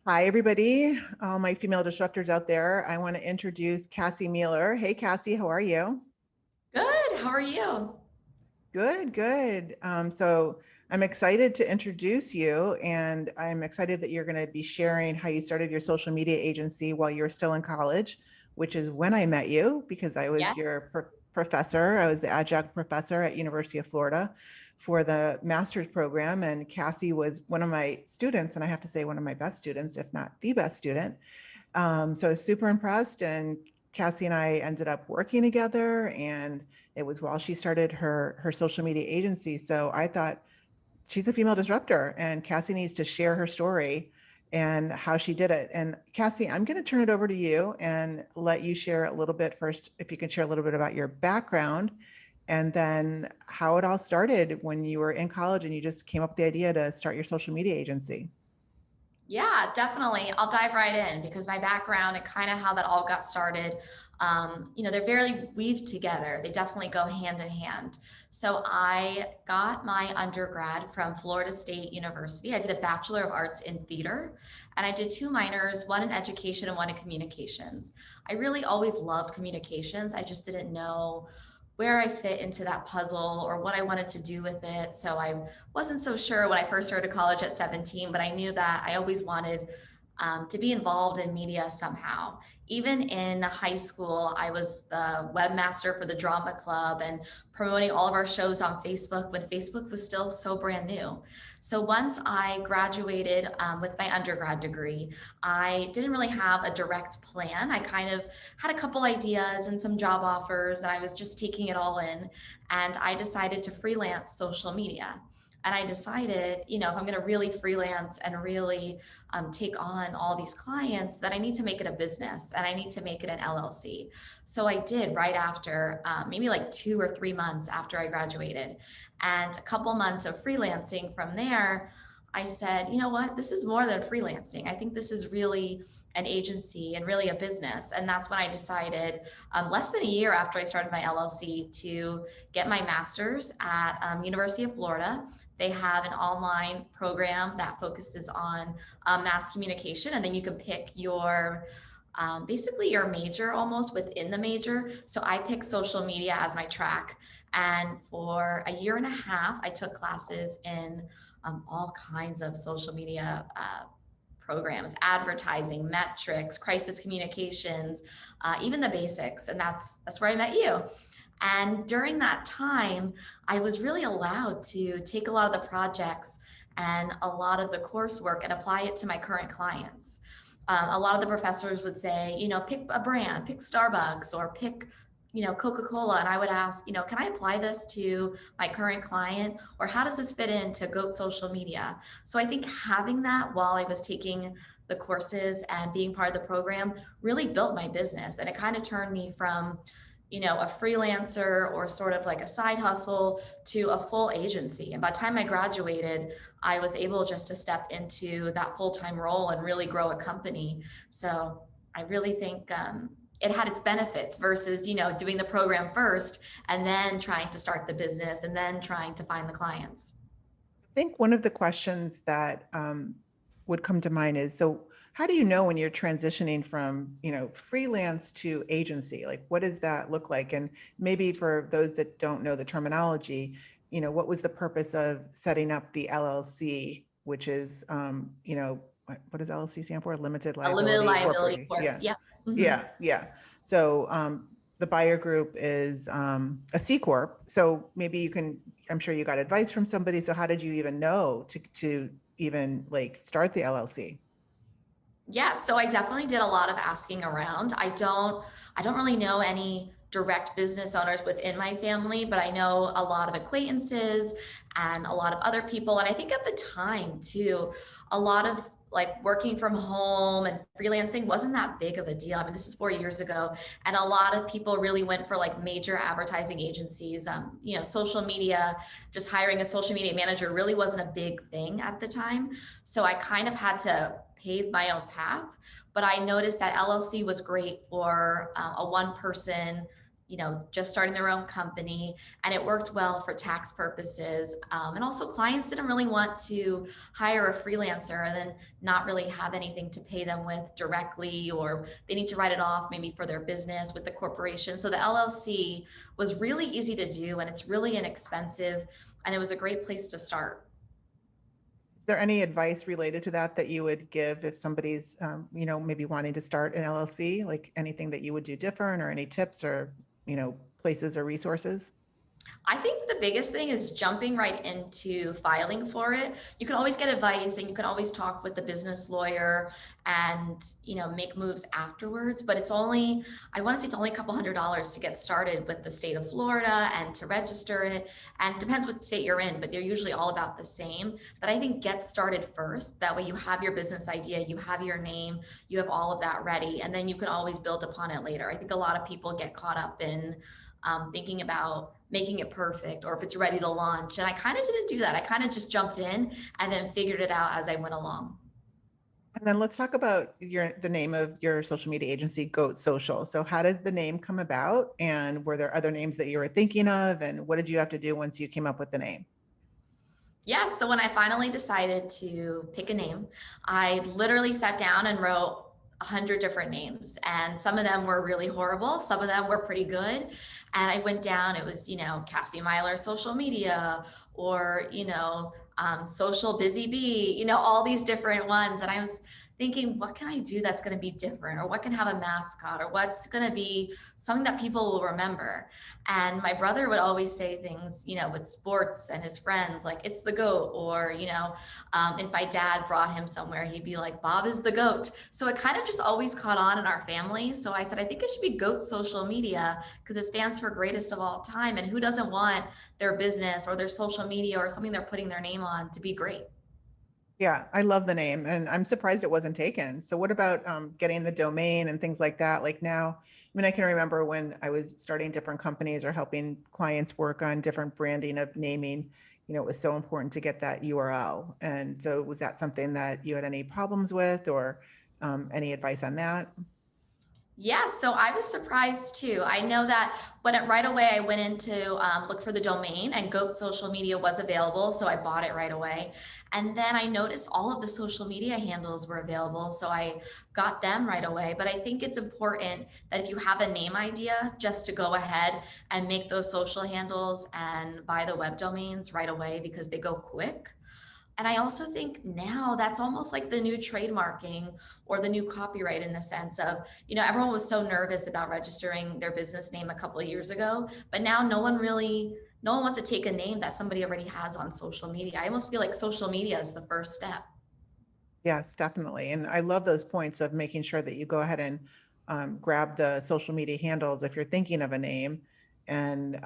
Hi, everybody, all my female disruptors out there. I want to introduce Kassie Meiler. Hey, Kassie, how are you? Good. How are you? Good, good. So I'm excited to introduce you, and I'm excited that you're going to be sharing how you started your social media agency while you were still in college, which is when I met you because I was Yeah. your professor. I was the adjunct professor at University of Florida for the master's program, and Kassie was one of my students, and I have to say one of my best students, if not the best student. So I was super impressed, and Kassie and I ended up working together, and it was while she started her social media agency. So I thought she's a female disruptor, and Kassie needs to share her story and how she did it. And Kassie, I'm going to turn it over to you and let you share a little bit first, if you can share a little bit about your background, and then how it all started when you were in college and you just came up with the idea to start your social media agency. Yeah, definitely. I'll dive right in because my background and kind of how that all got started, they're very weaved together. They definitely go hand in hand. So I got my undergrad from Florida State University. I did a Bachelor of Arts in Theater, and I did two minors, one in education and one in communications. I really always loved communications. I just didn't know where I fit into that puzzle or what I wanted to do with it. So I wasn't so sure when I first started college at 17, but I knew that I always wanted to be involved in media somehow. Even in high school, I was the webmaster for the drama club and promoting all of our shows on Facebook when Facebook was still so brand new. So once I graduated with my undergrad degree, I didn't really have a direct plan. I kind of had a couple ideas and some job offers, and I was just taking it all in. And I decided to freelance social media. And I decided, if I'm going to really freelance and really take on all these clients, that I need to make it a business and I need to make it an LLC. So I did right after, maybe like 2 or 3 months after I graduated, and a couple months of freelancing from there. I said, you know what, this is more than freelancing. I think this is really an agency and really a business. And that's when I decided, less than a year after I started my LLC, to get my master's at University of Florida. They have an online program that focuses on mass communication, and then you can pick your basically your major almost within the major. So I picked social media as my track. And for a year and a half, I took classes in all kinds of social media programs, advertising, metrics, crisis communications, even the basics. And that's where I met you. And during that time, I was really allowed to take a lot of the projects and a lot of the coursework and apply it to my current clients. A lot of the professors would say, pick a brand, pick Starbucks or pick, Coca-Cola. And I would ask, can I apply this to my current client, or how does this fit into GOAT social media? So I think having that while I was taking the courses and being part of the program really built my business. And it kind of turned me from, a freelancer or sort of like a side hustle to a full agency. And by the time I graduated, I was able just to step into that full-time role and really grow a company. So I really think it had its benefits versus, doing the program first and then trying to start the business and then trying to find the clients. I think one of the questions that would come to mind is, so how do you know when you're transitioning from, freelance to agency? Like, what does that look like? And maybe for those that don't know the terminology, what was the purpose of setting up the LLC, which is, what does LLC stand for? Limited A limited Liability liability Corporation. corp. Yeah, Yeah. Mhm. yeah, yeah. So the buyer group is a C corp. So maybe you can. I'm sure you got advice from somebody. So how did you even know to even like start the LLC? Yeah, so I definitely did a lot of asking around. I don't really know any direct business owners within my family, but I know a lot of acquaintances and a lot of other people. And I think at the time too, a lot of like working from home and freelancing wasn't that big of a deal. I mean, this is 4 years ago, and a lot of people really went for like major advertising agencies. Social media, just hiring a social media manager really wasn't a big thing at the time. So I kind of had to pave my own path. But I noticed that LLC was great for a one person just starting their own company, and it worked well for tax purposes. And also clients didn't really want to hire a freelancer and then not really have anything to pay them with directly, or they need to write it off maybe for their business with the corporation. So the LLC was really easy to do, and it's really inexpensive, and it was a great place to start. Is there any advice related to that that you would give if somebody's, maybe wanting to start an LLC, like anything that you would do different, or any tips or, places or resources? I think the biggest thing is jumping right into filing for it. You can always get advice, and you can always talk with the business lawyer and, make moves afterwards. But I want to say it's only a couple $100s to get started with the state of Florida and to register it. And it depends what state you're in, but they're usually all about the same. But I think get started first. That way you have your business idea, you have your name, you have all of that ready, and then you can always build upon it later. I think a lot of people get caught up in thinking about making it perfect or if it's ready to launch. And I kind of didn't do that. I kind of just jumped in and then figured it out as I went along. And then let's talk about the name of your social media agency, Goat Social. So how did the name come about? And were there other names that you were thinking of? And what did you have to do once you came up with the name? Yeah, so when I finally decided to pick a name, I literally sat down and wrote 100 different names, and some of them were really horrible, some of them were pretty good. And I went down, it was, Kassie Meiler social media, or, social busy bee, all these different ones. And I was thinking, what can I do that's going to be different, or what can have a mascot, or what's going to be something that people will remember. And my brother would always say things, with sports and his friends, like it's the goat, or, if my dad brought him somewhere, he'd be like, Bob is the goat. So it kind of just always caught on in our family. So I said, I think it should be Goat Social Media, because it stands for greatest of all time. And who doesn't want their business or their social media or something they're putting their name on to be great? Yeah, I love the name, and I'm surprised it wasn't taken. So what about getting the domain and things like that? Like now, I can remember when I was starting different companies or helping clients work on different branding of naming, it was so important to get that URL. And so was that something that you had any problems with, or any advice on that? Yeah, so I was surprised too. I know that right away I went into look for the domain, and Goat Social Media was available, so I bought it right away. And then I noticed all of the social media handles were available, so I got them right away. But I think it's important that if you have a name idea, just to go ahead and make those social handles and buy the web domains right away, because they go quick. And I also think now that's almost like the new trademarking or the new copyright, in the sense of, everyone was so nervous about registering their business name a couple of years ago, but now no one wants to take a name that somebody already has on social media. I almost feel like social media is the first step. Yes, definitely. And I love those points of making sure that you go ahead and grab the social media handles if you're thinking of a name. And,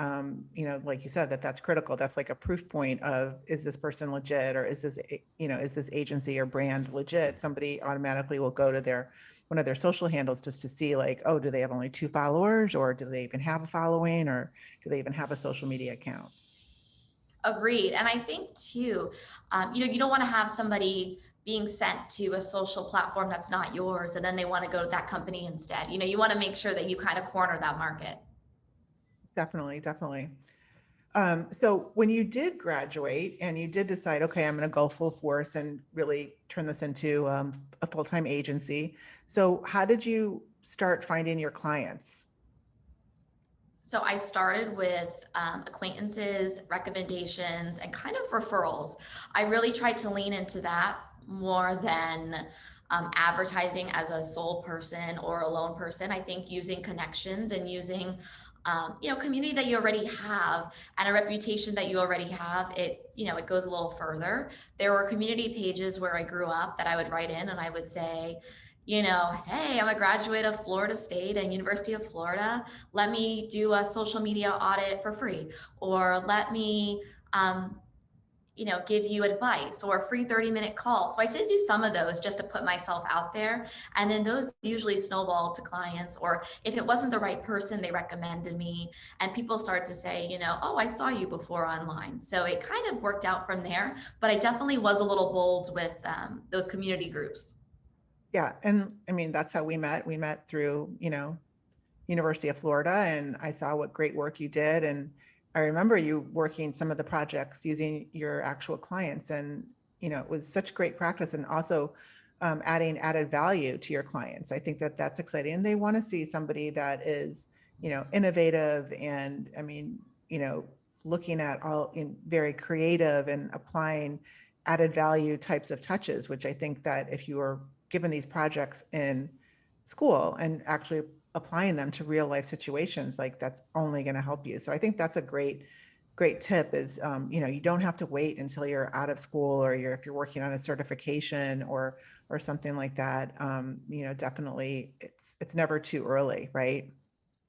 like you said, that's critical. That's like a proof point of, is this person legit, or is this agency or brand legit? Somebody automatically will go to one of their social handles just to see, like, oh, do they have only 2 followers, or do they even have a following, or do they even have a social media account? Agreed. And I think too, you don't want to have somebody being sent to a social platform that's not yours, and then they want to go to that company instead. You want to make sure that you kind of corner that market. Definitely, definitely. So when you did graduate and you did decide, okay, I'm going to go full force and really turn this into a full-time agency. So how did you start finding your clients? So I started with acquaintances, recommendations, and kind of referrals. I really tried to lean into that more than advertising as a sole person or a lone person. I think using connections and using community that you already have and a reputation that you already have, it goes a little further. There were community pages where I grew up that I would write in, and I would say, hey, I'm a graduate of Florida State and University of Florida. Let me do a social media audit for free, or let me, give you advice, or a free 30-minute call. So I did do some of those just to put myself out there. And then those usually snowballed to clients, or if it wasn't the right person, they recommended me, and people started to say, oh, I saw you before online. So it kind of worked out from there, but I definitely was a little bold with those community groups. Yeah. And that's how we met. We met through, University of Florida, and I saw what great work you did. And I remember you working some of the projects using your actual clients, and it was such great practice, and also adding added value to your clients. I think that that's exciting, and they want to see somebody that is innovative, and looking at all in very creative and applying added value types of touches, which I think that if you are given these projects in school and actually applying them to real life situations, like that's only going to help you. So I think that's a great tip is, you don't have to wait until you're out of school, or if you're working on a certification or something like that. Definitely it's never too early, right?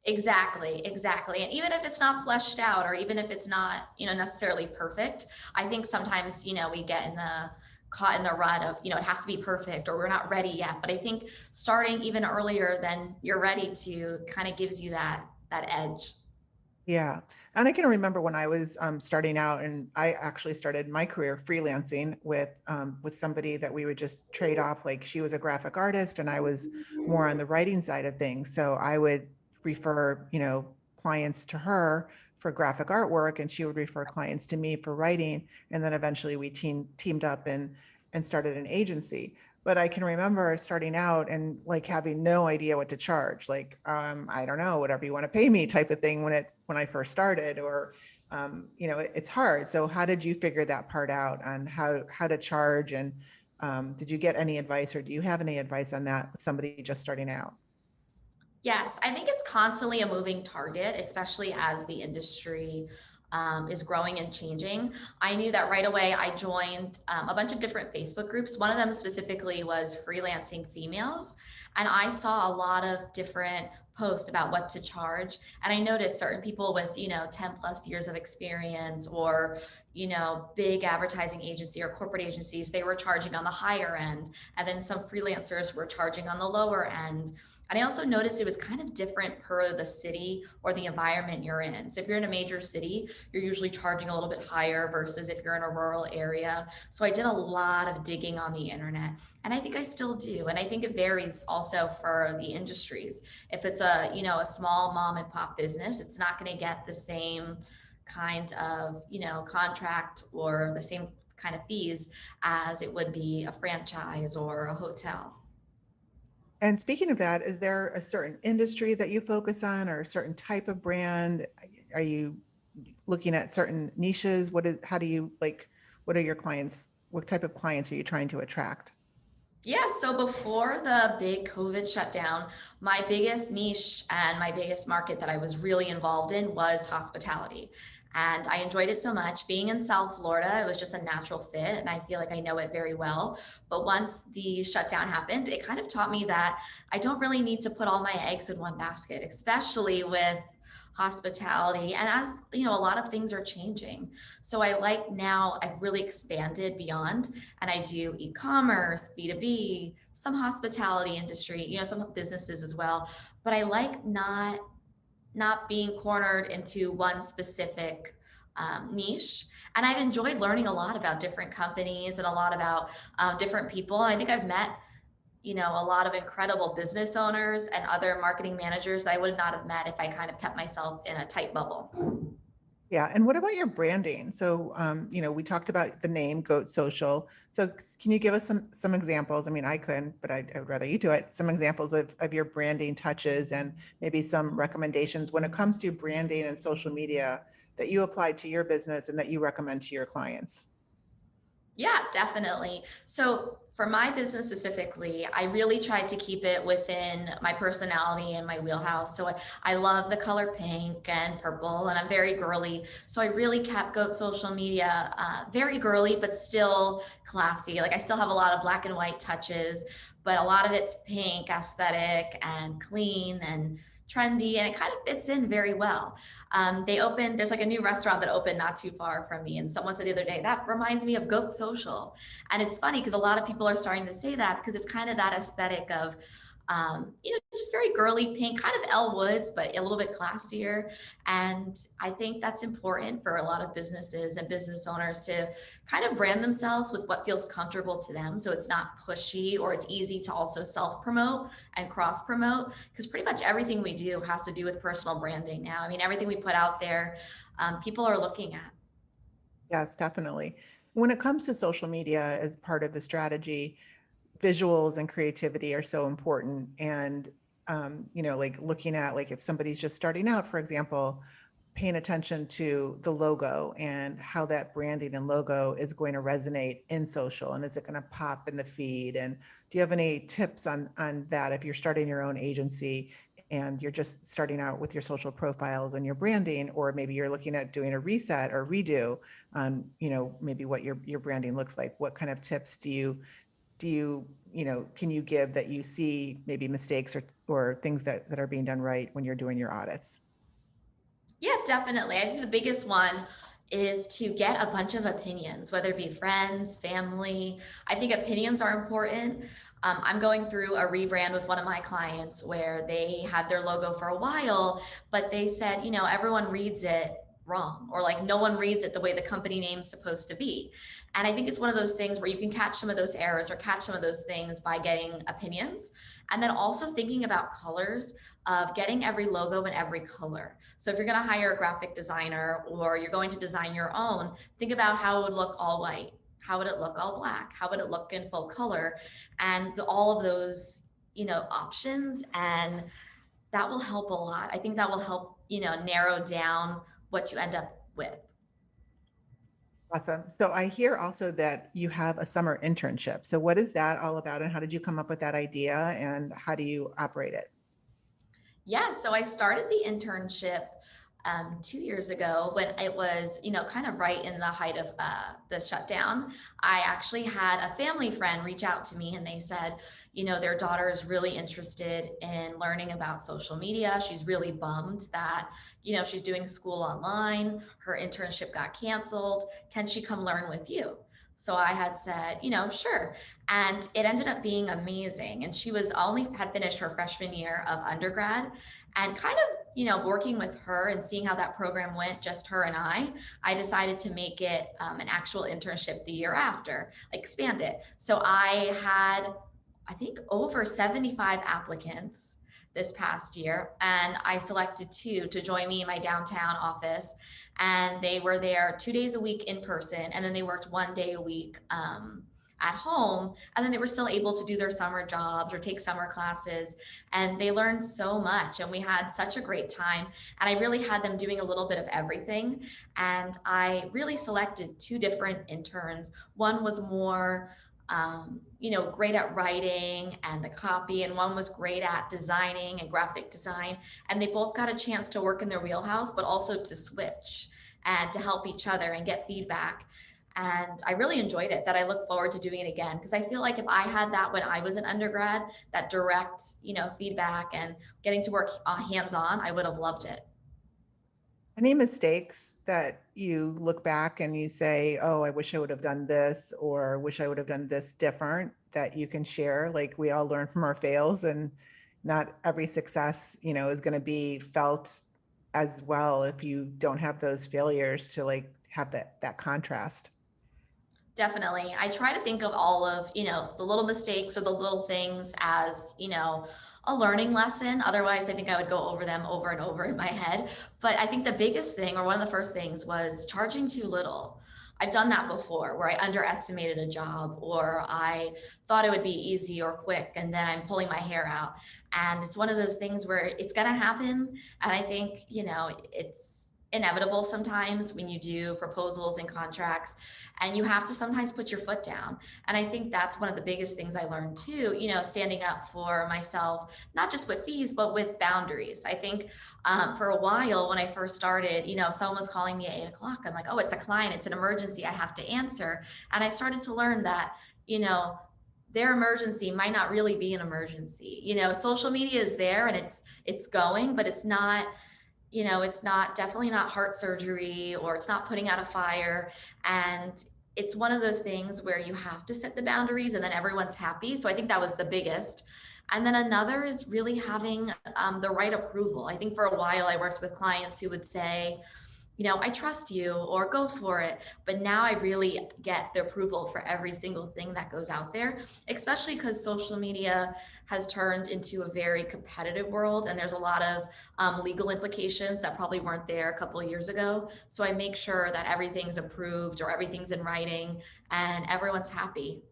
Exactly, exactly. And even if it's not fleshed out, or even if it's not, necessarily perfect, I think sometimes, we get caught in the rut of, it has to be perfect or we're not ready yet. But I think starting even earlier than you're ready to kind of gives you that edge. Yeah. And I can remember when I was starting out, and I actually started my career freelancing with somebody that we would just trade off. Like, she was a graphic artist and I was more on the writing side of things. So I would refer, clients to her for graphic artwork, and she would refer clients to me for writing. And then eventually we teamed up and started an agency. But I can remember starting out and like having no idea what to charge, like, I don't know, whatever you want to pay me type of thing when I first started, or it's hard. So how did you figure that part out on how to charge? And did you get any advice, or do you have any advice on that with somebody just starting out? Yes, I think it's constantly a moving target, especially as the industry is growing and changing. I knew that right away. I joined a bunch of different Facebook groups. One of them specifically was Freelancing Females. And I saw a lot of different posts about what to charge. And I noticed certain people with, 10 plus years of experience, or, big advertising agency or corporate agencies, they were charging on the higher end. And then some freelancers were charging on the lower end. And I also noticed it was kind of different per the city or the environment you're in. So if you're in a major city, you're usually charging a little bit higher versus if you're in a rural area. So I did a lot of digging on the internet, and I think I still do. And I think it varies also for the industries. If it's a small mom and pop business, it's not going to get the same kind of, contract or the same kind of fees as it would be a franchise or a hotel. And speaking of that, is there a certain industry that you focus on, or a certain type of brand? Are you looking at certain niches? How do you like, what are your clients? What type of clients are you trying to attract? Yeah, so before the big COVID shutdown, my biggest niche and my biggest market that I was really involved in was hospitality. And I enjoyed it so much. Being in South Florida, it was just a natural fit, and I feel like I know it very well. But once the shutdown happened, it kind of taught me that I don't really need to put all my eggs in one basket, especially with hospitality. And as a lot of things are changing. So I like now I've really expanded beyond, and I do e-commerce, B2B, some hospitality industry, some businesses as well. But I like not being cornered into one specific niche. And I've enjoyed learning a lot about different companies and a lot about different people. And I think I've met, a lot of incredible business owners and other marketing managers that I would not have met if I kind of kept myself in a tight bubble. Yeah. And what about your branding? So, we talked about the name Goat Social. So can you give us some examples? I mean, I couldn't, but I would rather you do it. Some examples of your branding touches, and maybe some recommendations when it comes to branding and social media that you apply to your business and that you recommend to your clients. Yeah, definitely. So for my business specifically, I really tried to keep it within my personality and my wheelhouse. So I love the color pink and purple, and I'm very girly. So I really kept Goat social media very girly, but still classy. Like, I still have a lot of black and white touches, but a lot of it's pink, aesthetic, and clean and trendy, and it kind of fits in very well. There's like a new restaurant that opened not too far from me. And someone said the other day, that reminds me of Goat Social. And it's funny because a lot of people are starting to say that because it's kind of that aesthetic of just very girly pink, kind of Elle Woods, but a little bit classier. And I think that's important for a lot of businesses and business owners to kind of brand themselves with what feels comfortable to them. So it's not pushy, or it's easy to also self promote and cross promote, because pretty much everything we do has to do with personal branding now. I mean, everything we put out there, people are looking at. Yes, definitely. When it comes to social media as part of the strategy, visuals and creativity are so important. And, like looking at, like, if somebody's just starting out, for example, paying attention to the logo and how that branding and logo is going to resonate in social, and is it going to pop in the feed? And do you have any tips on that if you're starting your own agency and you're just starting out with your social profiles and your branding, or maybe you're looking at doing a reset or redo on, maybe what your branding looks like? What kind of tips can you give that you see maybe mistakes or things that are being done right when you're doing your audits? Yeah, definitely. I think the biggest one is to get a bunch of opinions, whether it be friends, family. I think opinions are important. I'm going through a rebrand with one of my clients where they had their logo for a while, but they said, everyone reads it wrong, or like no one reads it the way the company name's supposed to be. And I think it's one of those things where you can catch some of those errors or catch some of those things by getting opinions. And then also thinking about colors, of getting every logo in every color. So if you're going to hire a graphic designer or you're going to design your own, think about how it would look all white. How would it look all black? How would it look in full color? And all of those, options. And that will help a lot. I think that will help, narrow down what you end up with. Awesome. So I hear also that you have a summer internship. So what is that all about, and how did you come up with that idea, and how do you operate it? Yeah, so I started the internship 2 years ago when it was, kind of right in the height of the shutdown. I actually had a family friend reach out to me and they said, their daughter is really interested in learning about social media. She's really bummed that, she's doing school online. Her internship got canceled. Can she come learn with you? So I had said, sure. And it ended up being amazing. And she was only had finished her freshman year of undergrad, and kind of, working with her and seeing how that program went, just her and I decided to make it an actual internship the year after, expand it. So I had, I think, over 75 applicants this past year, and I selected two to join me in my downtown office. And they were there 2 days a week in person, and then they worked 1 day a week at home. And then they were still able to do their summer jobs or take summer classes. And they learned so much, and we had such a great time. And I really had them doing a little bit of everything. And I really selected two different interns. One was more great at writing and the copy, and one was great at designing and graphic design. And they both got a chance to work in their wheelhouse, but also to switch and to help each other and get feedback. And I really enjoyed it, that I look forward to doing it again, because I feel like if I had that when I was an undergrad, that direct, feedback and getting to work hands-on, I would have loved it. Any mistakes that you look back and you say, oh, I wish I would have done this, or wish I would have done this different, that you can share? Like, we all learn from our fails, and not every success, is going to be felt as well if you don't have those failures to like have that contrast. Definitely. I try to think of all of, the little mistakes or the little things as, a learning lesson. Otherwise, I think I would go over them over and over in my head. But I think the biggest thing, or one of the first things, was charging too little. I've done that before, where I underestimated a job, or I thought it would be easy or quick, and then I'm pulling my hair out. And it's one of those things where it's going to happen. And I think, it's inevitable sometimes when you do proposals and contracts, and you have to sometimes put your foot down. And I think that's one of the biggest things I learned too, standing up for myself, not just with fees, but with boundaries. I think for a while when I first started, if someone was calling me at 8 o'clock, I'm like, oh, it's a client, it's an emergency, I have to answer. And I started to learn that, their emergency might not really be an emergency. Social media is there and it's going, but it's not, it's not, definitely not heart surgery, or it's not putting out a fire. And it's one of those things where you have to set the boundaries and then everyone's happy. So I think that was the biggest. And then another is really having the right approval. I think for a while I worked with clients who would say, I trust you or go for it. But now I really get the approval for every single thing that goes out there, especially because social media has turned into a very competitive world. And there's a lot of legal implications that probably weren't there a couple of years ago. So I make sure that everything's approved or everything's in writing and everyone's happy.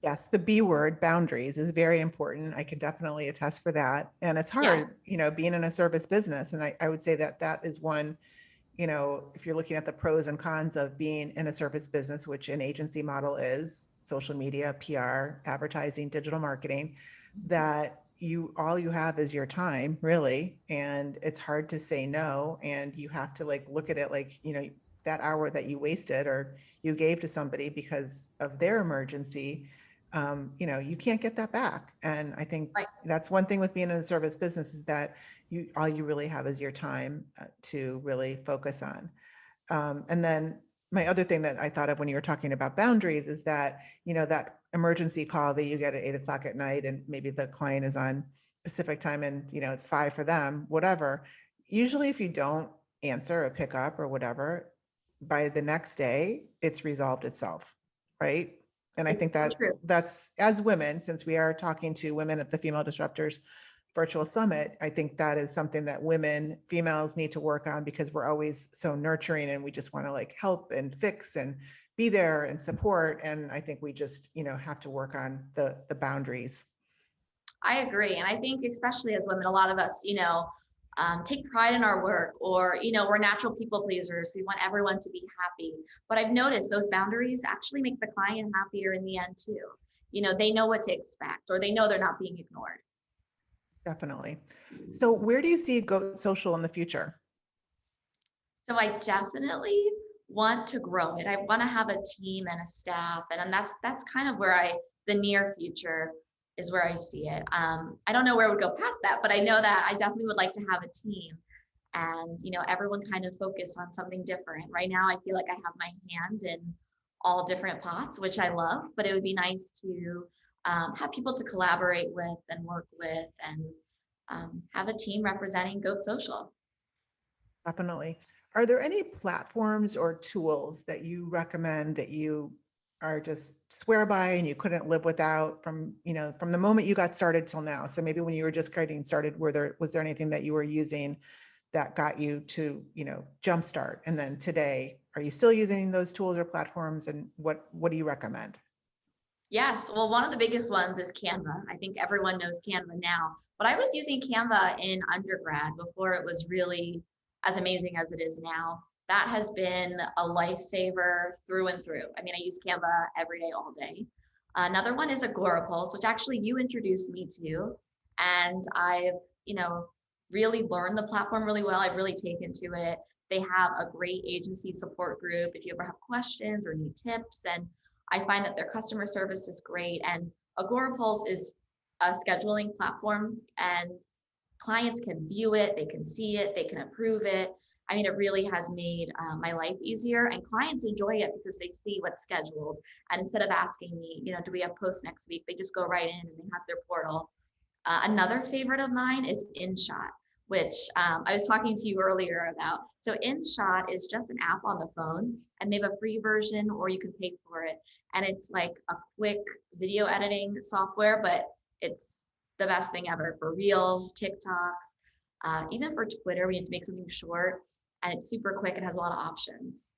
Yes, the B word, boundaries, is very important. I can definitely attest for that. And it's Yes, hard, being in a service business. And I would say that that is one, if you're looking at the pros and cons of being in a service business, which an agency model is, social media, PR, advertising, digital marketing, that all you have is your time, really. And it's hard to say no. And you have to look at it that hour that you wasted or you gave to somebody because of their emergency, you can't get that back. And I think right. that's one thing with being in a service business is that all you really have is your time to really focus on. And then my other thing that I thought of when you were talking about boundaries is that, that emergency call that you get at 8 o'clock at night and maybe the client is on Pacific time and, it's 5 for them, whatever. Usually if you don't answer or pick up or whatever, by the next day, it's resolved itself, right? And I It's think so that true. that's, as women, since we are talking to women at the Female Disruptors Virtual Summit, I think that is something that females need to work on because we're always so nurturing and we just want to help and fix and be there and support. And I think we just, have to work on the boundaries. I agree. And I think, especially as women, a lot of us, take pride in our work or, we're natural people pleasers. We want everyone to be happy. But I've noticed those boundaries actually make the client happier in the end, too. They know what to expect or they know they're not being ignored. Definitely. So where do you see Go Social in the future? So I definitely want to grow it. I want to have a team and a staff. And that's kind of where the near future is where I see it. I don't know where it would go past that, but I know that I definitely would like to have a team and, everyone kind of focus on something different. Right now, I feel like I have my hand in all different pots, which I love, but it would be nice to have people to collaborate with and work with and have a team representing Goat Social. Definitely. Are there any platforms or tools that you recommend that you are just swear by and you couldn't live without from the moment you got started till now? So maybe when you were just getting started, was there anything that you were using that got you to, jumpstart? And then today, are you still using those tools or platforms? And what do you recommend? Yes, well, one of the biggest ones is Canva. I think everyone knows Canva now, but I was using Canva in undergrad before it was really as amazing as it is now. That has been a lifesaver through and through. I mean, I use Canva every day, all day. Another one is Agorapulse, which actually you introduced me to, and I've, really learned the platform really well. I've really taken to it. They have a great agency support group if you ever have questions or need tips, and I find that their customer service is great. And Agorapulse is a scheduling platform and clients can view it, they can see it, they can approve it. I mean, it really has made my life easier and clients enjoy it because they see what's scheduled. And instead of asking me, do we have posts next week? They just go right in and they have their portal. Another favorite of mine is Inshot, which I was talking to you earlier about. So Inshot is just an app on the phone and they have a free version or you can pay for it. And it's like a quick video editing software, but it's the best thing ever for Reels, TikToks, even for Twitter, we need to make something short and it's super quick. It has a lot of options.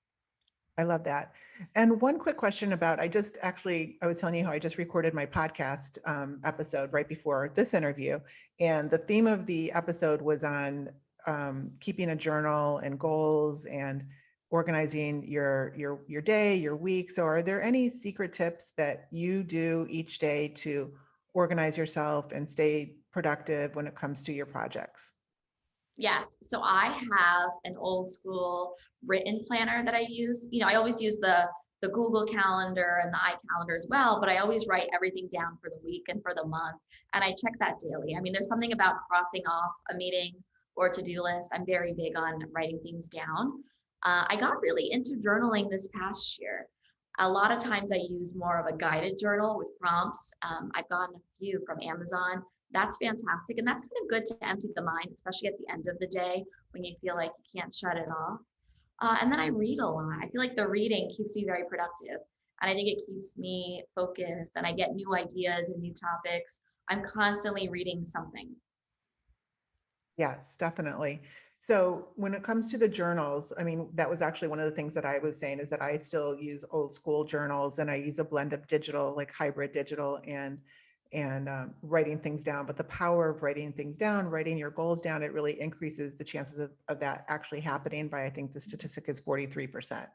I love that. And one quick question about, I was telling you how I just recorded my podcast episode right before this interview. And the theme of the episode was on keeping a journal and goals and organizing your day, your week. So are there any secret tips that you do each day to organize yourself and stay productive when it comes to your projects? Yes. So I have an old school written planner that I use. I always use the Google Calendar and the iCalendar as well, but I always write everything down for the week and for the month. And I check that daily. I mean, there's something about crossing off a meeting or to-do list. I'm very big on writing things down. I got really into journaling this past year. A lot of times I use more of a guided journal with prompts. I've gotten a few from Amazon. That's fantastic. And that's kind of good to empty the mind, especially at the end of the day when you feel like you can't shut it off. And then I read a lot. I feel like the reading keeps me very productive. And I think it keeps me focused and I get new ideas and new topics. I'm constantly reading something. Yes, definitely. So when it comes to the journals, I mean, that was actually one of the things that I was saying is that I still use old school journals and I use a blend of digital, like hybrid digital and writing things down. But the power of writing things down, writing your goals down, it really increases the chances of that actually happening by, I think the statistic is 43%.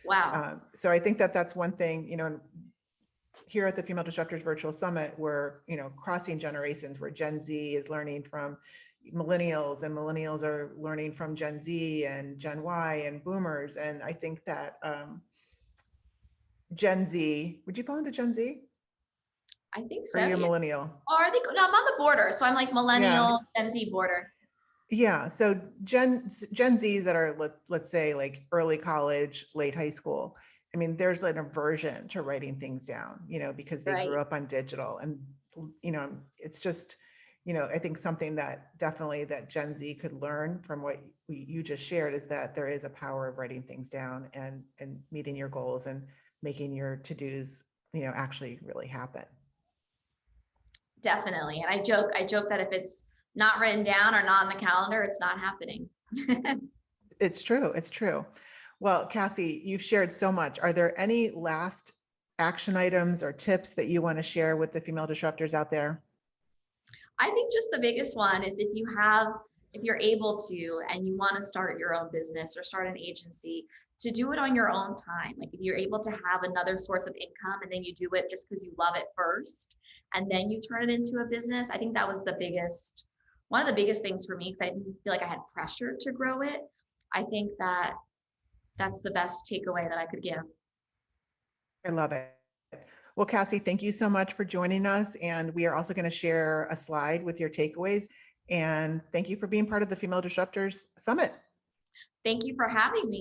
Wow. So I think that that's one thing, you know, here at the Female Disruptors Virtual Summit, we're, you know, crossing generations where Gen Z is learning from millennials and millennials are learning from Gen Z and Gen Y and boomers. And I think that Gen Z, would you fall into Gen Z? I think Or so. are you a Yeah. millennial? Or are they? No, I'm on the border. So I'm like Yeah. millennial, Gen Z border. Yeah. So Gen Zs that are, let's say like early college, late high school. I mean, there's an aversion to writing things down, you know, because they Right. grew up on digital and, you know, it's just, you know, I think something that definitely that Gen Z could learn from what you just shared is that there is a power of writing things down and meeting your goals and making your to-dos, you know, actually really happen. Definitely. And I joke that if it's not written down or not on the calendar, it's not happening. It's true. It's true. Well, Kassie, you've shared so much. Are there any last action items or tips that you want to share with the female disruptors out there? I think just the biggest one is if you're able to, and you want to start your own business or start an agency, to do it on your own time. Like if you're able to have another source of income and then you do it just because you love it first, and then you turn it into a business. I think that was one of the biggest things for me because I didn't feel like I had pressure to grow it. I think that that's the best takeaway that I could give. I love it. Well, Kassie, thank you so much for joining us. And we are also going to share a slide with your takeaways. And thank you for being part of the Female Disruptors Summit. Thank you for having me.